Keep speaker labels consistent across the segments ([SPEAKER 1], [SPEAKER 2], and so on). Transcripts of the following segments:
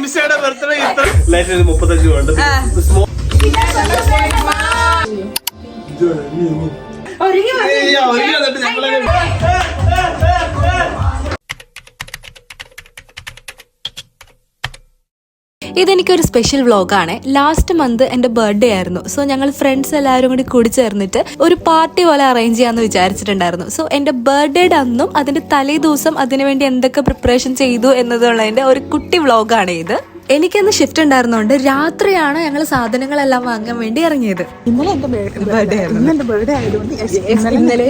[SPEAKER 1] നിമിഷയുടെ birthday ഇത്ര ലൈഫിൽ 35 ഉണ്ട്.
[SPEAKER 2] ഇതെനിക്കൊരു സ്പെഷ്യൽ വ്ളോഗാണ്. ലാസ്റ്റ് മന്ത് എൻ്റെ ബർത്ത്ഡേ ആയിരുന്നു. സോ ഞങ്ങൾ ഫ്രണ്ട്സ് എല്ലാവരും കൂടി ചേർന്നിട്ട് ഒരു പാർട്ടി പോലെ അറേഞ്ച് ചെയ്യാമെന്ന് വിചാരിച്ചിട്ടുണ്ടായിരുന്നു. സോ എൻ്റെ ബർത്ത്ഡേയുടെ അന്നും അതിൻ്റെ തലേ ദിവസം അതിനുവേണ്ടി എന്തൊക്കെ പ്രിപ്പറേഷൻ ചെയ്തു എന്നതുള്ളതിൻ്റെ ഒരു കുട്ടി വ്ളോഗാണ് ഇത്. എനിക്കന്ന് ഷിഫ്റ്റ് ഉണ്ടായിരുന്നതുകൊണ്ട് രാത്രിയാണ് ഞങ്ങൾ സാധനങ്ങളെല്ലാം വാങ്ങാൻ വേണ്ടി ഇറങ്ങിയത്. ഇന്നലെ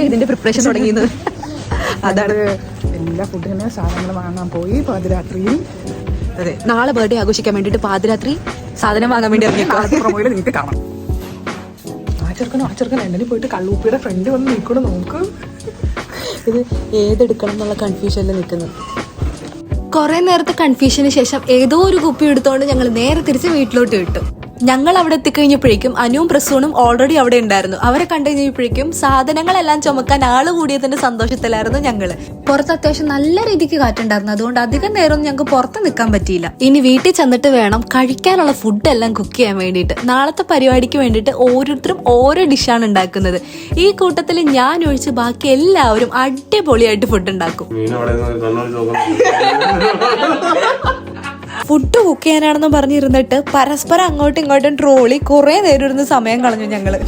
[SPEAKER 2] ഇതിന്റെ പ്രിപ്പറേഷൻ തുടങ്ങിയത്.
[SPEAKER 3] അതാണ് എല്ലാ ഫുഡിനും സാധനങ്ങൾ വാങ്ങാൻ പോയി പാതിരാത്രിയിൽ.
[SPEAKER 2] അതെ, നാളെ ബർത്ത്ഡേ ആഘോഷിക്കാൻ വേണ്ടിട്ട് പാതിരാത്രി സാധനം വാങ്ങാൻ വേണ്ടി ഇറങ്ങിയേക്കും.
[SPEAKER 3] നിങ്ങൾക്ക് കാണാം. ആ ചെറുക്കൻ എന്നെ പോയിട്ട് കള്ളൂപ്പിയുടെ ഫ്രണ്ട് വന്ന് നിൽക്കൂടെ നോക്ക്.
[SPEAKER 2] ഇത് ഏതെടുക്കണം എന്നുള്ള കൺഫ്യൂഷനിൽ നിൽക്കുന്നത്. കുറെ നേരത്തെ കൺഫ്യൂഷന് ശേഷം ഏതോ ഒരു കുപ്പി എടുത്തോണ്ട് ഞങ്ങൾ നേരെ തിരിച്ച് വീട്ടിലോട്ട് വിട്ടു. ഞങ്ങൾ അവിടെ എത്തിക്കഴിഞ്ഞപ്പോഴേക്കും അനുവും പ്രസൂണും ഓൾറെഡി അവിടെ ഉണ്ടായിരുന്നു. അവരെ കണ്ടു കഴിഞ്ഞപ്പോഴേക്കും സാധനങ്ങളെല്ലാം ചുമക്കാൻ ആള് കൂടിയതിന്റെ സന്തോഷത്തിലായിരുന്നു ഞങ്ങള്. പുറത്ത് അത്യാവശ്യം നല്ല രീതിക്ക് കാറ്റുണ്ടായിരുന്നു. അതുകൊണ്ട് അധികം നേരമൊന്നും ഞങ്ങൾക്ക് പുറത്ത് നിൽക്കാൻ പറ്റിയില്ല. ഇനി വീട്ടിൽ ചെന്നിട്ട് വേണം കഴിക്കാനുള്ള ഫുഡ് എല്ലാം കുക്ക് ചെയ്യാൻ വേണ്ടിയിട്ട്. നാളത്തെ പരിപാടിക്ക് വേണ്ടിയിട്ട് ഓരോരുത്തരും ഓരോ ഡിഷാണ് ഉണ്ടാക്കുന്നത്. ഈ കൂട്ടത്തിൽ ഞാൻ ഒഴിച്ച് ബാക്കി എല്ലാവരും അടിപൊളിയായിട്ട് ഫുഡ് ഉണ്ടാക്കും. ഫുഡ് കുക്ക് ചെയ്യാനാണെന്ന് പറഞ്ഞിരുന്നിട്ട് പരസ്പരം അങ്ങോട്ടും ഇങ്ങോട്ടും ട്രോളി കുറെ നേരം ഇരുന്ന് സമയം കളഞ്ഞു ഞങ്ങള്.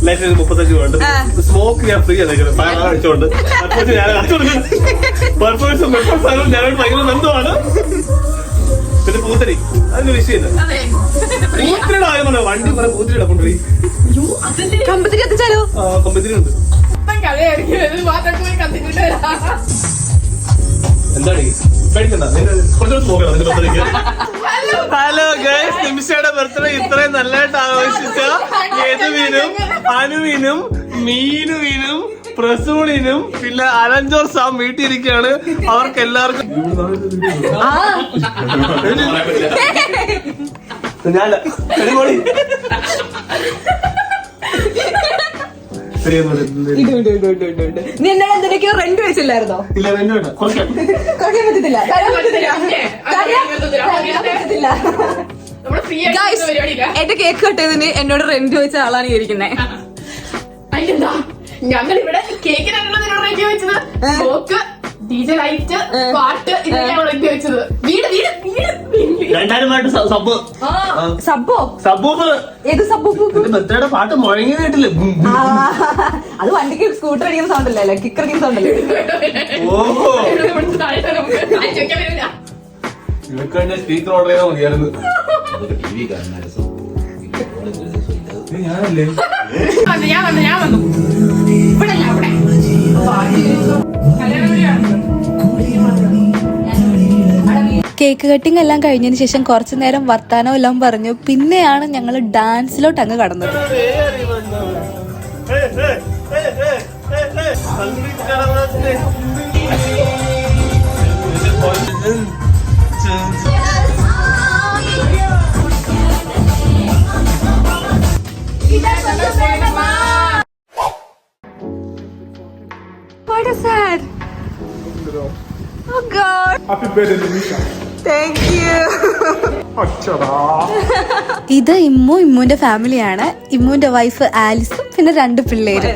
[SPEAKER 1] ലൈഫിൽ 35 ഉണ്ട്. സ്മോക്ക് ഞാൻ ഫ്രീ അടിച്ചോണ്ട് പെർഫോമൻസും ഞാനോട് ഭയങ്കര ബന്ധമാണ്. പിന്നെ പൂത്തരി അതിന് വിഷയമില്ല. പൂത്തിരിയുടെ ആയതുകൊണ്ട് വണ്ടി കുറെ പൂത്തിരിയുടെ കൊണ്ടുപോയി
[SPEAKER 2] കമ്പത്തിരി എത്തിച്ചാലോ?
[SPEAKER 1] കമ്പത്തിരി ഉണ്ട്. എന്താണ് ഹലോ ഗൈസ്, നിമിഷയുടെ ബർത്ത്ഡേ ഇത്രയും നല്ലതായിട്ട് ആഘോഷിച്ച യദുവിനും അനുവിനും മീനുവിനും പ്രസൂണിനും പിന്നെ അലഞ്ചോർ സാം വീട്ടിലിരിക്കുകയാണ്. അവർക്ക് എല്ലാവർക്കും
[SPEAKER 2] നീ എന്നോട് എന്തിനൊക്കെയോ റെന്റ് വെച്ചില്ലായിരുന്നോ?
[SPEAKER 1] ഇല്ല, റെന്റ് വേണ്ട.
[SPEAKER 2] എന്റെ കേക്ക് കട്ടതിന് എന്നോട് റെന്റ് വെച്ച ആളാണ് ഈ ഇരിക്കുന്നത്.
[SPEAKER 4] ഞങ്ങൾ ഇവിടെ കേക്കിനാണല്ലോ റെഡി വെച്ചത്. ഡീജെ ലൈറ്റ് പാട്ട് ഇതൊക്കെയാണ് റെഡി വെച്ചത്. വീട് വീട്
[SPEAKER 1] രണ്ടായിരമായിട്ട് സബ്ബ്
[SPEAKER 2] സബ്ബോ
[SPEAKER 1] സബ്ബൂഫ്
[SPEAKER 2] ഏത് സബ്ബൂഫ്?
[SPEAKER 1] ബർത്ത്ഡേയുടെ പാട്ട് മുഴങ്ങി കേട്ടില്ലേ?
[SPEAKER 2] അത് വണ്ടിക്ക് സ്കൂട്ടർ അടിക്കുന്ന സൗണ്ട് അല്ലേ, കിക്കർ അടിക്കുന്ന സൗണ്ട് അല്ലേ?
[SPEAKER 1] ഓഹോ, ഇവർക്ക് വേണ്ടി സ്പീക്കർ ഓർഡർ ചെയ്താൽ മതിയായിരുന്നു. ഞാനല്ലേ
[SPEAKER 4] ഞാൻ വന്നു ഇവിടെ അവിടെ
[SPEAKER 2] കേക്ക് കട്ടിങ് എല്ലാം കഴിഞ്ഞതിന് ശേഷം കുറച്ചു നേരം വർത്താനം എല്ലാം പറഞ്ഞു. പിന്നെയാണ് ഞങ്ങൾ ഡാൻസിലോട്ട് അങ്ങ് കടന്നത്. What is that? Oh God!
[SPEAKER 3] Happy birthday, Nisha.
[SPEAKER 2] Thank you.
[SPEAKER 3] അച്ചടാ.
[SPEAKER 2] ഇത് ഇമ്മുന്റെ ഫാമിലിയാണ്. ഇമ്മുന്റെ വൈഫ് ആലിസും പിന്നെ 2 പിള്ളേരും.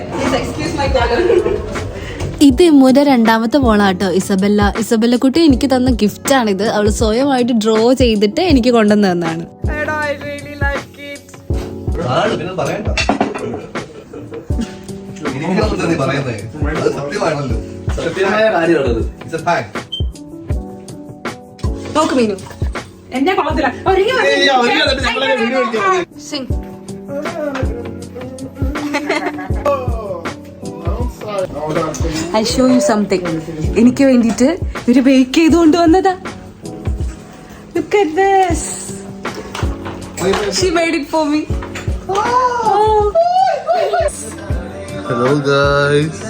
[SPEAKER 2] ഇത് ഇമ്മുന്റെ രണ്ടാമത്തെ മോളാട്ടോ, ഇസബെല്ല കുട്ടി എനിക്ക് തന്ന ഗിഫ്റ്റ് ആണിത്. അവള് സ്വയമായിട്ട് ഡ്രോ ചെയ്തിട്ട് എനിക്ക് കൊണ്ടുവന്ന് തന്നാണ്.
[SPEAKER 1] സത്യമായ കാര്യമാണത്.
[SPEAKER 2] നോക്ക് മീനു,
[SPEAKER 4] എന്നെ കൊള്ളത്തില്ല.
[SPEAKER 2] Singh. I show you something. എനിക്ക് വേണ്ടിട്ട് ഒരു ബേക്ക് ചെയ്ത് കൊണ്ടുവന്നതാ. Look at this. She made it for me.
[SPEAKER 1] Hello guys,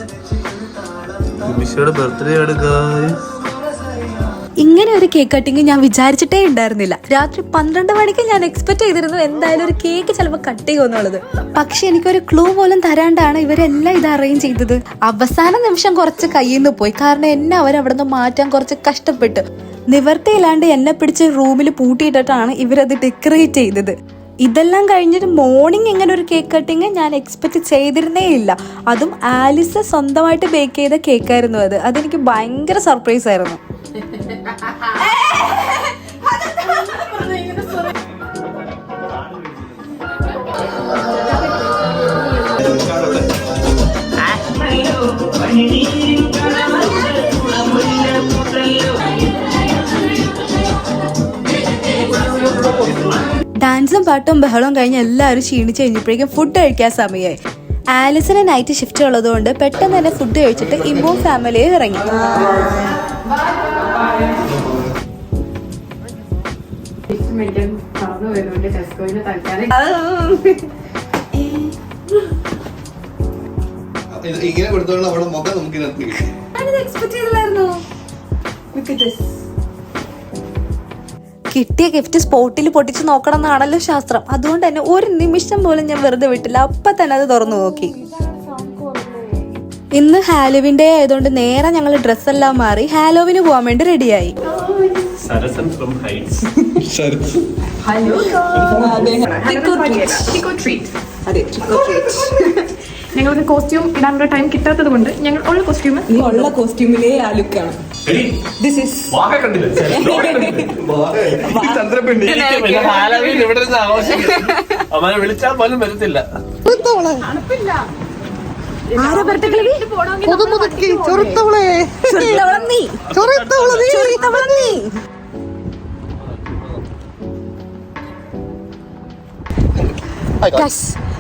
[SPEAKER 1] നിമിഷയുടെ ബർത്ത്ഡേ ആണ് ഗായ്സ്.
[SPEAKER 2] ഇങ്ങനെ ഒരു കേക്ക് കട്ടിങ് ഞാൻ വിചാരിച്ചിട്ടേ ഉണ്ടായിരുന്നില്ല. രാത്രി 12 മണിക്ക് ഞാൻ എക്സ്പെക്ട് ചെയ്തിരുന്നു എന്തായാലും ഒരു കേക്ക് ചിലപ്പോൾ കട്ട് ചെയ്യുമെന്നുള്ളത്. പക്ഷെ എനിക്കൊരു ക്ലൂ പോലും തരാണ്ടാണ് ഇവരെല്ലാം ഇത് അറേഞ്ച് ചെയ്തത്. അവസാന നിമിഷം കുറച്ച് കയ്യിൽ നിന്ന് പോയി, കാരണം എന്നെ അവരവിടെ നിന്ന് മാറ്റാൻ കുറച്ച് കഷ്ടപ്പെട്ടു. നിവർത്തിയില്ലാണ്ട് എന്നെ പിടിച്ച് റൂമിൽ പൂട്ടിയിട്ടിട്ടാണ് ഇവരത് ഡെക്കറേറ്റ് ചെയ്തത്. ഇതെല്ലാം കഴിഞ്ഞിട്ട് മോർണിംഗ് ഇങ്ങനെ ഒരു കേക്ക് കട്ടിങ് ഞാൻ എക്സ്പെക്ട് ചെയ്തിരുന്നേ ഇല്ല. അതും ആലിസ് സ്വന്തമായിട്ട് ബേക്ക് ചെയ്ത കേക്കായിരുന്നു അത്. അതെനിക്ക് ഭയങ്കര സർപ്രൈസ് ആയിരുന്നു. ഡാൻസും പാട്ടും ബഹളവും കഴിഞ്ഞ് എല്ലാവരും ക്ഷീണിച്ച് കഴിഞ്ഞപ്പോഴേക്കും ഫുഡ് കഴിക്കാൻ സമയമായി. ആലിസിന് നൈറ്റ് ഷിഫ്റ്റ് ഉള്ളതുകൊണ്ട് പെട്ടെന്ന് തന്നെ ഫുഡ് കഴിച്ചിട്ട് ഇമ്മോ ഫാമിലിയിൽ ഇറങ്ങി.
[SPEAKER 5] ഇങ്ങനെ കൊടുത്തോളം അവിടെ മുഖം നമുക്ക്
[SPEAKER 2] കിട്ടിയ ഗിഫ്റ്റ് സ്പോട്ടിൽ പൊട്ടിച്ച് നോക്കണം എന്നാണല്ലോ ശാസ്ത്രം. അതുകൊണ്ട് തന്നെ ഒരു നിമിഷം പോലും ഞാൻ വെറുതെ വിട്ടില്ല. അപ്പൊ തന്നെ അത് തുറന്നു നോക്കി. ഇന്ന് ഹാലോവിൻ ഡേ ആയതുകൊണ്ട് നേരെ ഞങ്ങൾ ഡ്രസ്സെല്ലാം മാറി ഹാലോവിന് പോകാൻ വേണ്ടി റെഡിയായി.
[SPEAKER 4] ഞങ്ങൾക്ക് കോസ്റ്റ്യൂം ഇടാനുള്ള ടൈം കിട്ടാത്തത് കൊണ്ട് ഞങ്ങൾ ഉള്ള
[SPEAKER 3] കോസ്റ്റ്യൂമിലേ ആലുക്കാണ്.
[SPEAKER 1] വിളിച്ചാൽ പോലും വരത്തില്ല.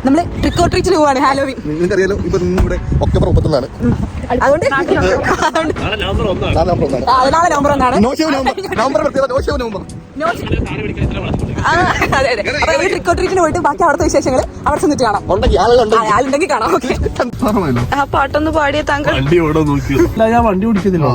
[SPEAKER 2] നമ്മള് ട്രിക്ക് ഓർ ട്രീറ്റിന് പോവാണ് ഹാലോവിൻ.
[SPEAKER 5] നിങ്ങൾക്കറിയാലോ ഇപ്പൊ ഇവിടെ ഒക്ടോബർ 31
[SPEAKER 2] അതുകൊണ്ട് നാളെ നവംബർ 1 ട്രിക്ക് ഓർ ട്രീറ്റിന് പോയിട്ട് ബാക്കി അവിടുത്തെ വിശേഷങ്ങൾ അവിടെ ചെന്നിട്ട് കാണാം. ആളുണ്ടെങ്കിൽ കാണാം. ആ പാട്ടൊന്ന് പാടിയ താങ്കൾ
[SPEAKER 1] വണ്ടി ഓടോ നോക്കിയോ? ഞാൻ വണ്ടി ഓടിക്കുന്നില്ല.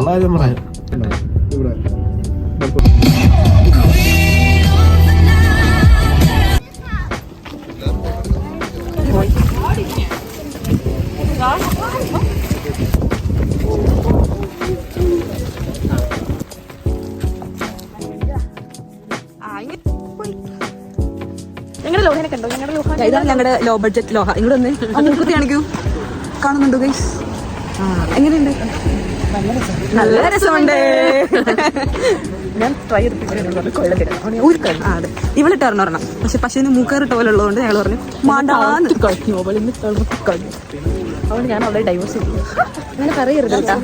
[SPEAKER 2] ഇതാണ് ഞങ്ങളുടെ ലോ ബഡ്ജറ്റ് ലോഹ. ഇങ്ങോട്ട് വന്ന് മൂക്കുത്തി കാണിക്കൂ. കാണുന്നുണ്ടോ ഗൈസ്? എങ്ങനെയുണ്ട്? നല്ല രസമുണ്ട്. ഞാൻ ട്രൈ ചെയ്തിട്ട് അതെ ഇവളിട്ടായിരുന്നു ഒരെണ്ണം. പക്ഷെ പശുവിന് മൂക്കേറിട്ട പോലെ ഉള്ളതുകൊണ്ട് ഞങ്ങൾ പറഞ്ഞു മാണ്ടാന്ന്. അതുകൊണ്ട് ഞാൻ അവളെ ഡൈവേഴ്സ് ചെയ്തു. അങ്ങനെ പറയരുത് കേട്ടോ.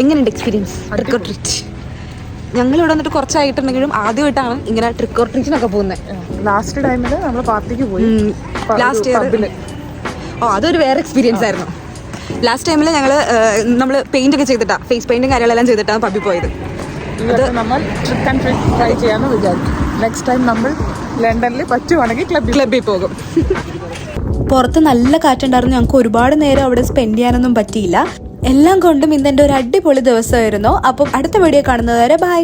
[SPEAKER 2] എങ്ങനെയുണ്ട് എക്സ്പീരിയൻസ് ട്രിക്ക് ഓർ ട്രീറ്റ്? ഞങ്ങൾ ഇവിടെ വന്നിട്ട് കുറച്ചായിട്ടുണ്ടെങ്കിലും ആദ്യമായിട്ടാണ് ഇങ്ങനെ ട്രിക്ക് ഓർ ട്രീറ്റിനൊക്കെ പോകുന്നത്.
[SPEAKER 3] ലാസ്റ്റ് ടൈമില് നമ്മൾ പാർട്ടിക്ക് പോയി.
[SPEAKER 2] ലാസ്റ്റ് ഇയർ അതൊരു വേറെ എക്സ്പീരിയൻസ് ആയിരുന്നു. ലാസ്റ്റ് ടൈമിൽ നമ്മൾ പെയിന്റ് ഒക്കെ ചെയ്തിട്ടാ, ഫേസ് പെയിന്റും കാര്യങ്ങളെല്ലാം ചെയ്തിട്ടാണ് പബ്ബിൽ പോയത്.
[SPEAKER 3] അത് നമ്മൾ ട്രിക്ക് ആൻഡ് ട്രീറ്റ് ട്രൈ ചെയ്യാമെന്ന് വിചാരിച്ചു. നെക്സ്റ്റ് ടൈം നമ്മൾ ലണ്ടനിൽ പറ്റുവാണെങ്കിൽ ക്ലബ്ബിൽ പോകും.
[SPEAKER 2] പുറത്ത് നല്ല കാറ്റുണ്ടായിരുന്നു. ഞങ്ങൾക്ക് ഒരുപാട് നേരം അവിടെ സ്പെൻഡ് ചെയ്യാനൊന്നും പറ്റിയില്ല. എല്ലാം കൊണ്ടും ഇന്നെൻ്റെ ഒരു അടിപൊളി ദിവസമായിരുന്നു. അപ്പം അടുത്ത വീഡിയോ കാണുന്നത് വരെ ബൈ.